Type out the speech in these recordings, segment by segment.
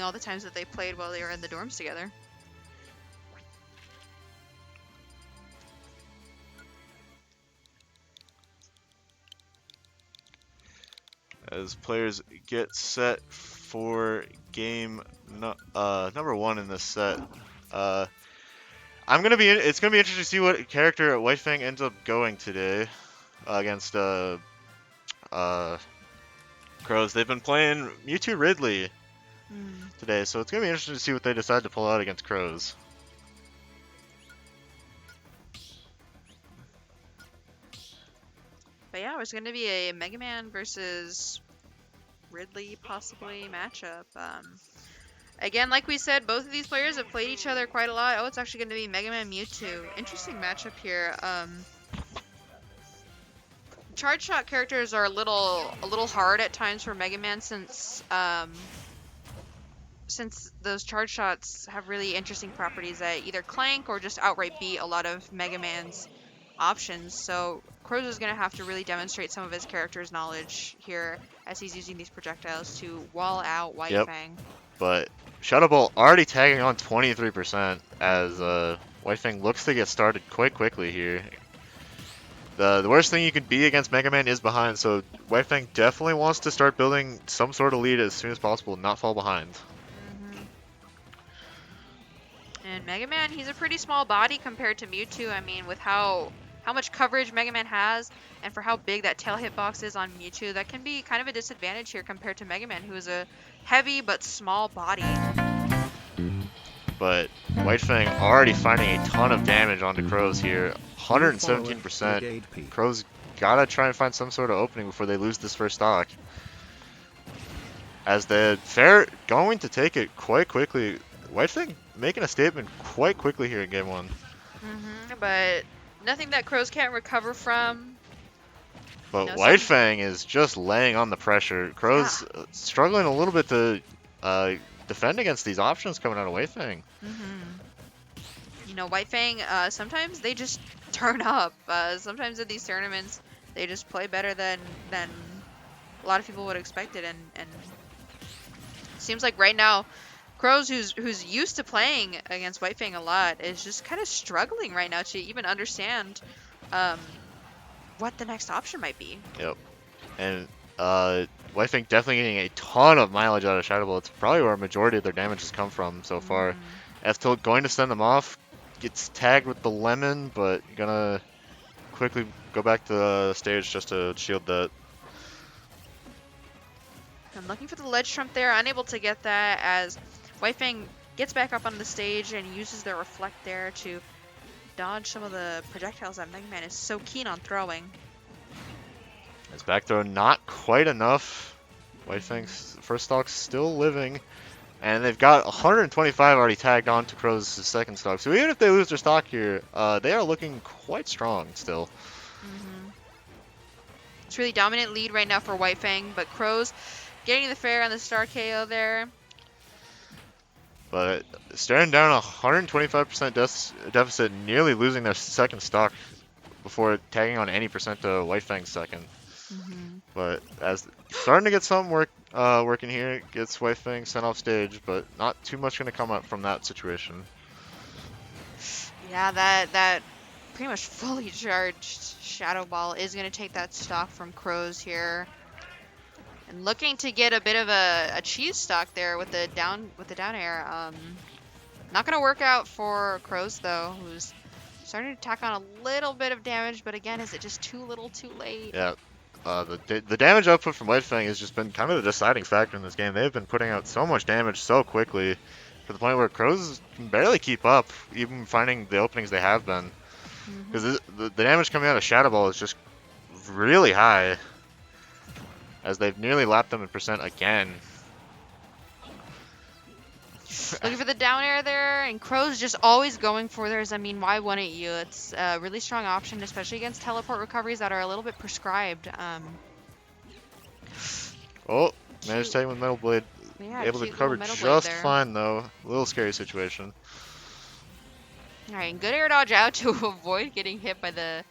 all the times that they played while they were in the dorms together. As players get set for game number 1 in this set. It's gonna be interesting to see what character WhiteFang ends up going today against CrowZ. They've been playing Mewtwo Ridley today, so it's gonna be interesting to see what they decide to pull out against CrowZ. But yeah, it's going to be a Mega Man versus Ridley possibly matchup. Again, like we said, both of these players have played each other quite a lot. Oh, it's actually going to be Mega Man Mewtwo. Interesting matchup here. Charge shot characters are a little hard at times for Mega Man since those charge shots have really interesting properties that either clank or just outright beat a lot of Mega Man's options. So CrowZ is going to have to really demonstrate some of his character's knowledge here as he's using these projectiles to wall out WhiteFang. Yep. But Shadow Ball already tagging on 23% as WhiteFang looks to get started quite quickly here. The worst thing you could be against Mega Man is behind, so WhiteFang definitely wants to start building some sort of lead as soon as possible and not fall behind. And Mega Man, he's a pretty small body compared to Mewtwo. I mean, with how much coverage Mega Man has, and for how big that tail hitbox is on Mewtwo, that can be kind of a disadvantage here compared to Mega Man, who is a heavy but small body. But WhiteFang already finding a ton of damage onto CrowZ here. 117%. CrowZ gotta try and find some sort of opening before they lose this first stock. As the fair going to take it quite quickly. WhiteFang making a statement quite quickly here in game 1. But nothing that CrowZ can't recover from. But WhiteFang is just laying on the pressure. CrowZ struggling a little bit to defend against these options coming out of WhiteFang. You know, WhiteFang, sometimes they just turn up. Sometimes at these tournaments, they just play better than a lot of people would expect it. And it seems like right now, CrowZ, who's used to playing against WhiteFang a lot, is just kind of struggling right now to even understand what the next option might be. Yep. And WhiteFang definitely getting a ton of mileage out of Shadow Ball. It's probably where a majority of their damage has come from so far. F-Tilt going to send them off. Gets tagged with the lemon, but gonna quickly go back to the stage just to shield that. I'm looking for the ledge trump there, unable to get that as WhiteFang gets back up on the stage and uses their reflect there to dodge some of the projectiles that Mega Man is so keen on throwing. His back throw not quite enough. WhiteFang's first stock's still living. And they've got 125 already tagged on to CrowZ's second stock. So even if they lose their stock here, they are looking quite strong still. It's really dominant lead right now for WhiteFang, but CrowZ getting the fair on the star KO there. But staring down a 125% deficit, nearly losing their second stock before tagging on any percent to WhiteFang's second. But as starting to get some working here, gets WhiteFang sent off stage, but not too much going to come up from that situation. Yeah, that pretty much fully charged Shadow Ball is going to take that stock from CrowZ here. And looking to get a bit of a cheese stock there with the down air. Not going to work out for CrowZ though, who's starting to tack on a little bit of damage, but again, is it just too little too late? Yeah. The damage output from WhiteFang has just been kind of the deciding factor in this game. They've been putting out so much damage so quickly to the point where CrowZ can barely keep up, even finding the openings they have been. Because the damage coming out of Shadow Ball is just really high, as they've nearly lapped them in percent again. Looking for the down air there, and CrowZ just always going for theirs. I mean, why wouldn't you? It's a really strong option, especially against teleport recoveries that are a little bit prescribed. Oh, managed to take with Metal Blade. Yeah, able to cover just fine though. A little scary situation. Alright, good air dodge out to avoid getting hit by the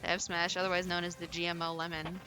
F smash, otherwise known as the GMO lemon.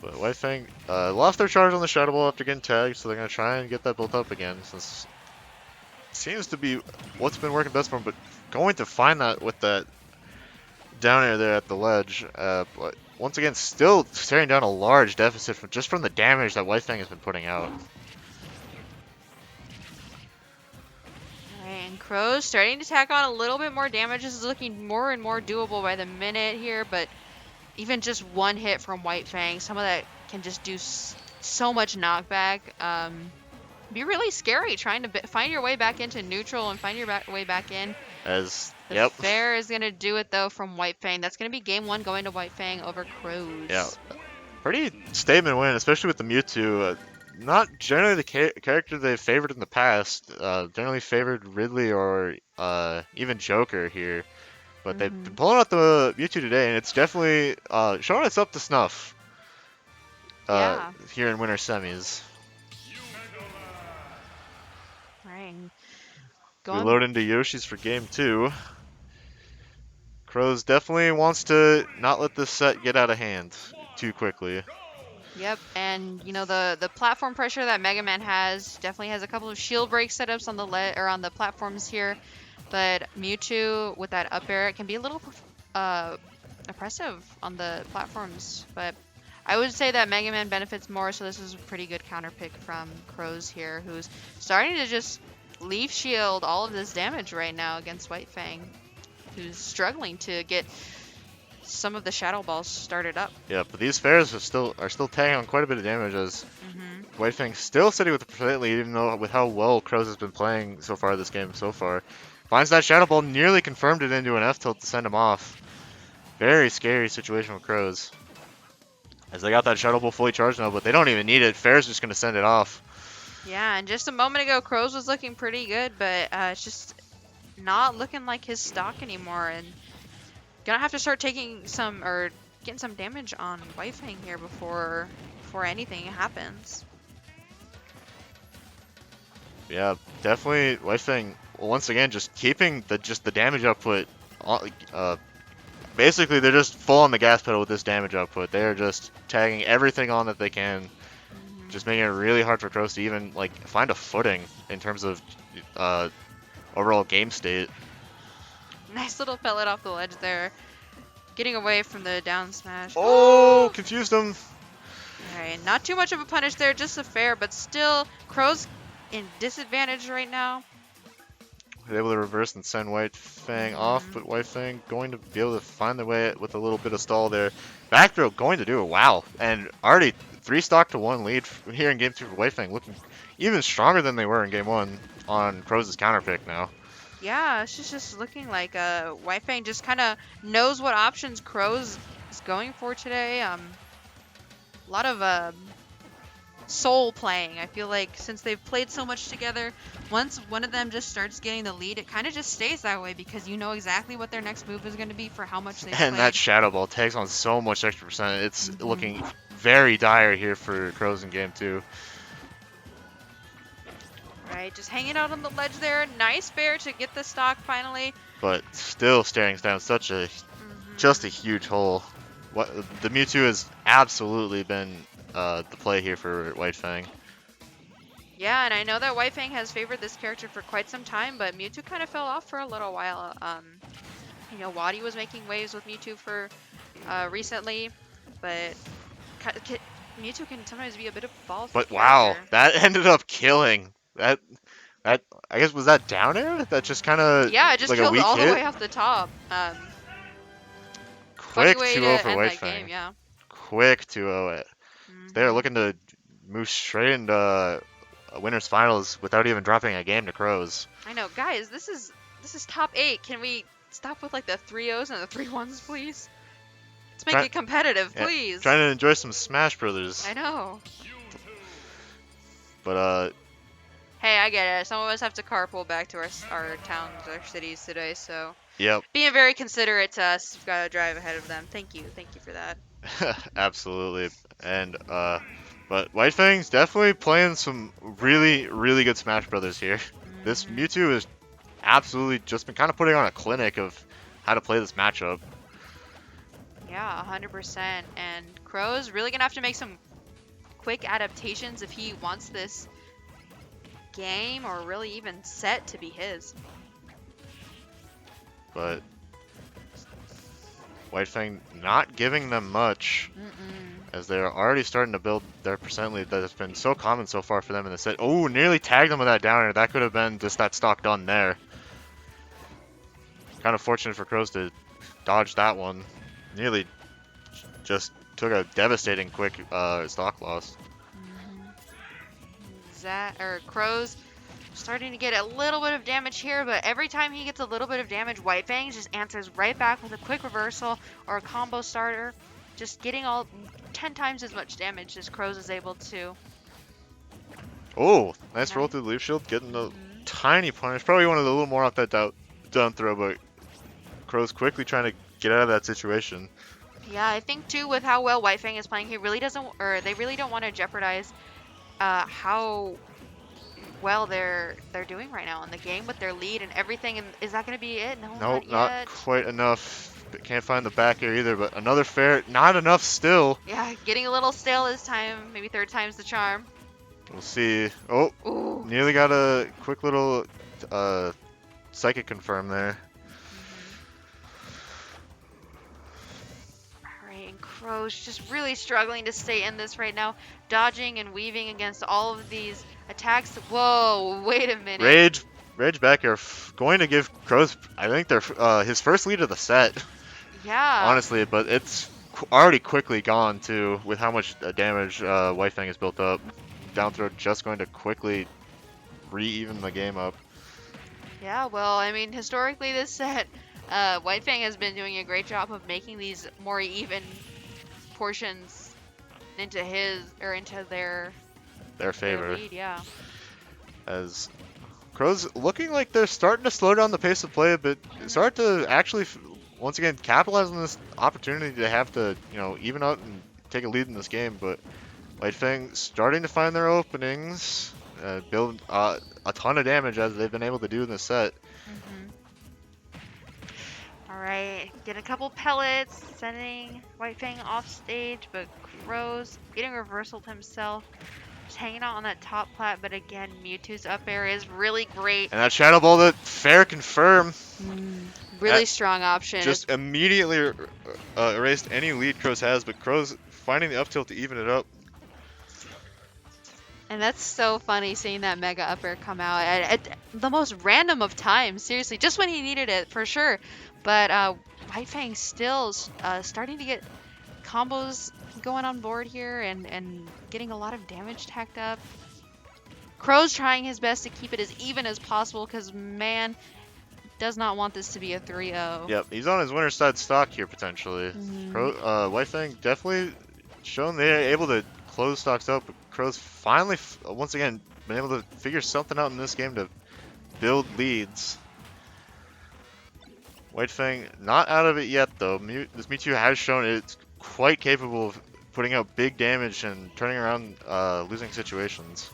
But WhiteFang lost their charge on the Shadow Ball after getting tagged, so they're going to try and get that built up again, since it seems to be what's been working best for them, but going to find that with that down air there at the ledge. But once again, still staring down a large deficit just from the damage that WhiteFang has been putting out. Alright, and CrowZ starting to tack on a little bit more damage. This is looking more and more doable by the minute here, but even just one hit from WhiteFang, some of that can just do so much knockback. Be really scary trying to find your way back into neutral and find your way back in. The fair is going to do it, though, from WhiteFang. That's going to be game 1 going to WhiteFang over CrowZ. Yeah, pretty statement win, especially with the Mewtwo. Not generally the character they favored in the past. Generally favored Ridley or even Joker here. But they've been pulling out the Mewtwo today, and it's definitely showing us up to snuff here in winter semis. Right. We load into Yoshi's for game 2. CrowZ definitely wants to not let this set get out of hand too quickly. Yep, and you know the platform pressure that Mega Man definitely has a couple of shield break setups on the on the platforms here, but Mewtwo with that up air, it can be a little oppressive on the platforms. But I would say that Mega Man benefits more, so this is a pretty good counter pick from CrowZ here, who's starting to just leaf shield all of this damage right now against WhiteFang, who's struggling to get some of the Shadow Balls started up. Yeah, but these fairs are still tagging on quite a bit of damage as WhiteFang still sitting with the percent lead, even though with how well CrowZ has been playing so far this game so far. Finds that Shadow Ball, nearly confirmed it into an F tilt to send him off. Very scary situation with CrowZ. As they got that Shadow Ball fully charged now, but they don't even need it. Fair's just going to send it off. Yeah, and just a moment ago, CrowZ was looking pretty good, but it's just not looking like his stock anymore, and gonna have to start taking some or getting some damage on WhiteFang here before anything happens. Yeah, definitely WhiteFang once again just keeping the damage output. Basically, they're just full on the gas pedal with this damage output. They are just tagging everything on that they can, just making it really hard for CrowZ to even like find a footing in terms of overall game state. Nice little pellet off the ledge there. Getting away from the down smash. Oh, confused him. Alright, not too much of a punish there, just a fair, but still, CrowZ in disadvantage right now. They're able to reverse and send WhiteFang off, but WhiteFang going to be able to find their way with a little bit of stall there. Back throw going to do it. Wow. And already 3 stock to 1 lead here in game 2 for WhiteFang, looking even stronger than they were in game 1 on CrowZ's counter pick now. Yeah, it's just looking like WhiteFang just kind of knows what options CrowZ is going for today. A lot of soul playing. I feel like since they've played so much together, once one of them just starts getting the lead, it kind of just stays that way because you know exactly what their next move is going to be for how much they've And that Shadow Ball takes on so much extra percent. It's looking very dire here for CrowZ in game 2. Right, just hanging out on the ledge there. Nice fair to get the stock finally. But still staring down such a just a huge hole. The Mewtwo has absolutely been the play here for WhiteFang. Yeah, and I know that WhiteFang has favored this character for quite some time, but Mewtwo kind of fell off for a little while. You know, Wadi was making waves with Mewtwo for recently, but Mewtwo can sometimes be a bit of a ball. But wow, that ended up killing. That I guess was that down air? That just kind of it just like killed a weak all hit? the way off the top. Quick way 2-0 to for end that WhiteFang. game, yeah. Quick 2-0. They're looking to move straight into a winners finals without even dropping a game to CrowZ. I know, guys. This is top 8. Can we stop with like the 3-0s and the 3-1s, please? Let's make it competitive, please. Trying to enjoy some Smash Brothers. I know. But hey, I get it. Some of us have to carpool back to our towns, our cities today, so. Yep. Being very considerate to us, we've got to drive ahead of them. Thank you for that. Absolutely. And but WhiteFang's definitely playing some really, really good Smash Brothers here. This Mewtwo has absolutely just been kind of putting on a clinic of how to play this matchup. Yeah, 100%. And CrowZ really gonna have to make some quick adaptations if he wants this game or really even set to be his. But WhiteFang not giving them much, Mm-mm. as they're already starting to build their percent lead that has been so common so far for them in the set. Oh, nearly tagged them with that downer. That could have been just that stock done there. Kind of fortunate for CrowZ to dodge that one. Nearly just took a devastating quick stock loss. CrowZ starting to get a little bit of damage here, but every time he gets a little bit of damage, WhiteFang just answers right back with a quick reversal or a combo starter, just getting all 10 times as much damage as CrowZ is able to. Oh, nice roll through the leaf shield, getting a tiny punish. Probably wanted a little more off that down throw, but CrowZ quickly trying to get out of that situation. Yeah, I think too with how well WhiteFang is playing, he really doesn't, or they really don't want to jeopardize how well they're doing right now in the game with their lead and everything. And is that going to be it? No, Nope, not not yet. quite enough. Can't find the back air either, but another fair, not enough still. Yeah, getting a little stale this time. Maybe third time's the charm. We'll see. Oh, Ooh. nearly got a quick little psychic confirm there. Alright, and CrowZ just really struggling to stay in this right now. Dodging and weaving against all of these attacks. Whoa, wait a minute. Rage back air going to give CrowZ, I think, his first lead of the set. Yeah. Honestly, but it's already quickly gone too, with how much damage WhiteFang has built up. Down throw just going to quickly re-even the game up. Yeah, well, I mean, historically this set, WhiteFang has been doing a great job of making these more even portions into Their favor. lead, yeah. As CrowZ looking like they're starting to slow down the pace of play a bit, start to actually once again capitalize on this opportunity to have to, even out and take a lead in this game. But WhiteFang starting to find their openings, build a ton of damage as they've been able to do in this set. Alright, get a couple pellets, sending WhiteFang off stage, but CrowZ getting reversaled himself. Just hanging out on that top plat, but again, Mewtwo's up air is really great. And that Shadow Ball to fair confirm. Really strong option. Just immediately erased any lead CrowZ has, but CrowZ finding the up tilt to even it up. And that's so funny seeing that mega up air come out at the most random of times. Seriously, just when he needed it for sure. But WhiteFang still starting to get combos going on board here and getting a lot of damage tacked up. CrowZ trying his best to keep it as even as possible because, man, does not want this to be a 3-0. Yep, he's on his winner's side stock here potentially. WhiteFang definitely shown they're able to close stocks up, but CrowZ finally, once again, been able to figure something out in this game to build leads. WhiteFang not out of it yet though. This Mewtwo has shown it's quite capable of putting out big damage and turning around losing situations.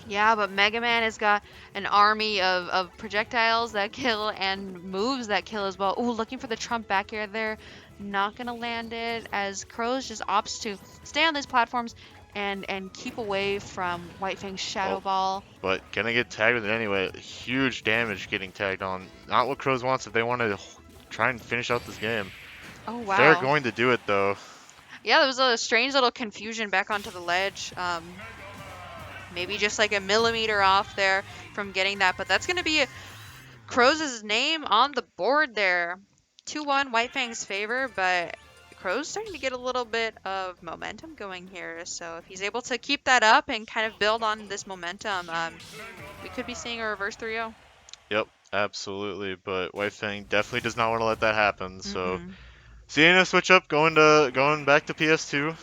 Yeah, but Mega Man has got an army of projectiles that kill and moves that kill as well. Ooh, looking for the Trump back air there. Not going to land it as CrowZ just opts to stay on these platforms and keep away from WhiteFang's Shadow Ball. But gonna get tagged with it anyway. Huge damage getting tagged on. Not what CrowZ wants if they want to try and finish out this game. Oh, wow. They're going to do it though. Yeah, there was a strange little confusion back onto the ledge. Maybe just like a millimeter off there from getting that, but that's going to be CrowZ's name on the board there. 2-1 WhiteFang's favor, but CrowZ starting to get a little bit of momentum going here. So if he's able to keep that up and kind of build on this momentum, we could be seeing a reverse 3-0. Yep, absolutely. But WhiteFang definitely does not want to let that happen. So seeing a switch up, going back to PS2.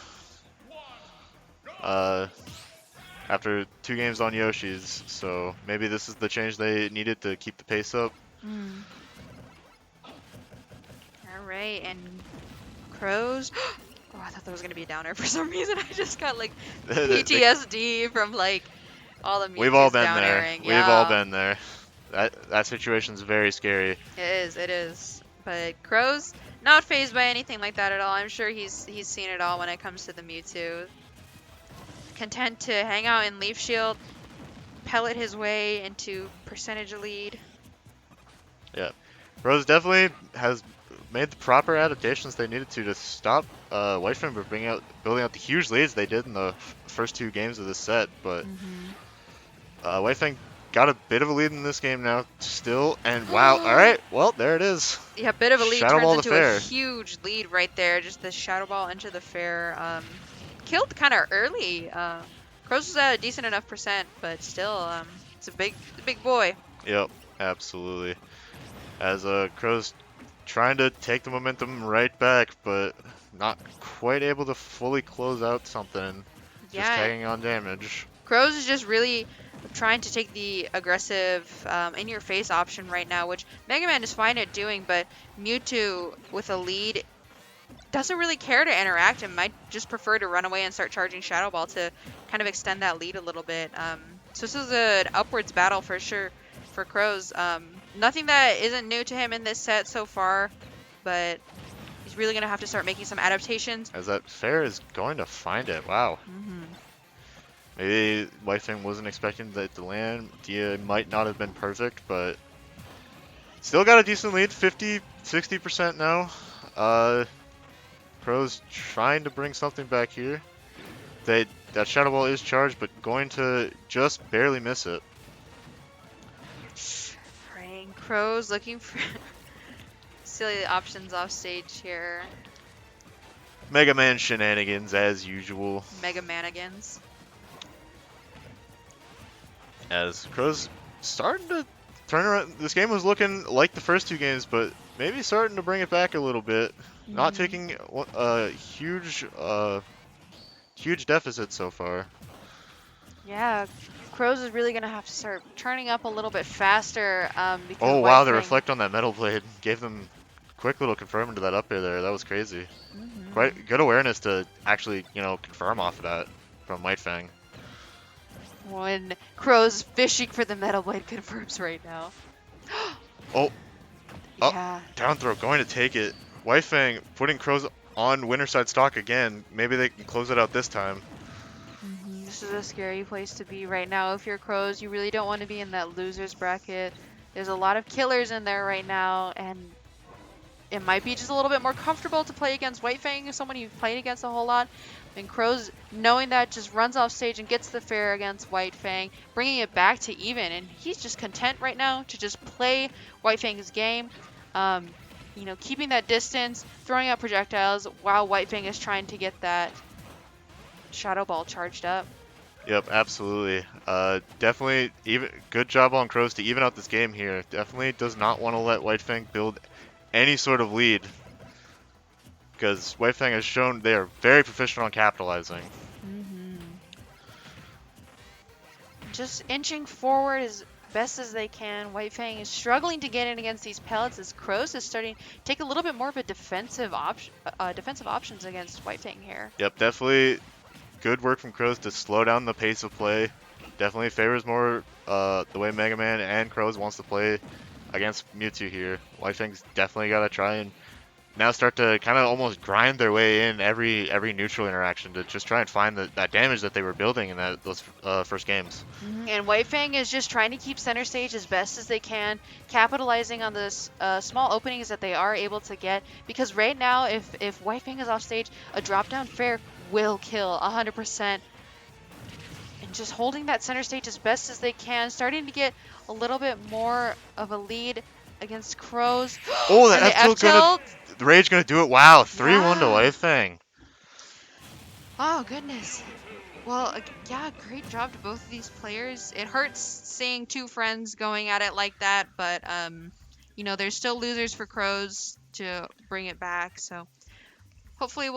After 2 games on Yoshi's, so maybe this is the change they needed to keep the pace up. Alright, and CrowZ. Oh, I thought that was going to be a downer for some reason. I just got like PTSD from like all the We've all been down there. airing. We've all been there. That situation's very scary. It is. But CrowZ Not phased by anything like that at all. I'm sure he's seen it all when it comes to the Mewtwo. Content to hang out in Leaf Shield, pellet his way into percentage lead. Yeah. Rose definitely has made the proper adaptations they needed to stop WhiteFang from building out the huge leads they did in the first 2 games of this set, but WhiteFang got a bit of a lead in this game now still, and wow, alright, well, there it is. Yeah, bit of a lead Shadow turns Ball to into a fair. huge lead right there. Just the Shadow Ball into the fair. Killed kind of early. CrowZ was at a decent enough percent, but still, it's a big boy. Yep, absolutely. As CrowZ trying to take the momentum right back, but not quite able to fully close out something. Just Yeah, tagging on damage. CrowZ is just really trying to take the aggressive, in-your-face option right now, which Mega Man is fine at doing, but Mewtwo with a lead doesn't really care to interact and might just prefer to run away and start charging Shadow Ball to kind of extend that lead a little bit. So this is an upwards battle for sure for CrowZ. Nothing that isn't new to him in this set so far, but he's really going to have to start making some adaptations. As that fair is going to find it. Wow. Maybe WhiteFang wasn't expecting that the land Dia might not have been perfect, but still got a decent lead, 50-60% now. CrowZ trying to bring something back here. That Shadow Ball is charged, but going to just barely miss it. Praying CrowZ looking for silly options off stage here. Mega Man shenanigans as usual. Mega Manigans. As CrowZ starting to turn around. This game was looking like the first 2 games, but maybe starting to bring it back a little bit. Not taking a huge deficit so far. Yeah, CrowZ is really gonna have to start turning up a little bit faster. Because Oh wow, the WhiteFang. reflect on that metal blade gave them quick little confirm into that up air there. That was crazy. Quite good awareness to actually, confirm off of that from WhiteFang. When CrowZ fishing for the metal blade confirms right now. Oh, Yeah. down throw going to take it. WhiteFang putting CrowZ on winner side stock again. Maybe they can close it out this time. This is a scary place to be right now. If you're CrowZ, you really don't want to be in that losers bracket. There's a lot of killers in there right now, and it might be just a little bit more comfortable to play against WhiteFang, someone you've played against a whole lot. And CrowZ, knowing that, just runs off stage and gets the fair against WhiteFang, bringing it back to even. And he's just content right now to just play WhiteFang's game. Keeping that distance, throwing out projectiles while WhiteFang is trying to get that Shadow Ball charged up. Yep, absolutely. Definitely good job on CrowZ to even out this game here. Definitely does not want to let WhiteFang build any sort of lead, because WhiteFang has shown they are very proficient on capitalizing. Just inching forward as best as they can. WhiteFang is struggling to get in against these pellets as CrowZ is starting to take a little bit more of a defensive options against WhiteFang here. Yep, definitely good work from CrowZ to slow down the pace of play. Definitely favors more the way Mega Man and CrowZ wants to play against Mewtwo here. WhiteFang's definitely got to try and now start to kind of almost grind their way in every neutral interaction to just try and find that damage that they were building in those first games. And WhiteFang is just trying to keep center stage as best as they can, capitalizing on the small openings that they are able to get. Because right now, if WhiteFang is off stage, a drop down fair will kill 100%. And just holding that center stage as best as they can, starting to get a little bit more of a lead against CrowZ. Oh, the F tilt! The Rage gonna do it. Wow, 3-1 to WhiteFang. Oh goodness. Well, yeah, great job to both of these players. It hurts seeing 2 friends going at it like that, but there's still losers for CrowZ to bring it back. So hopefully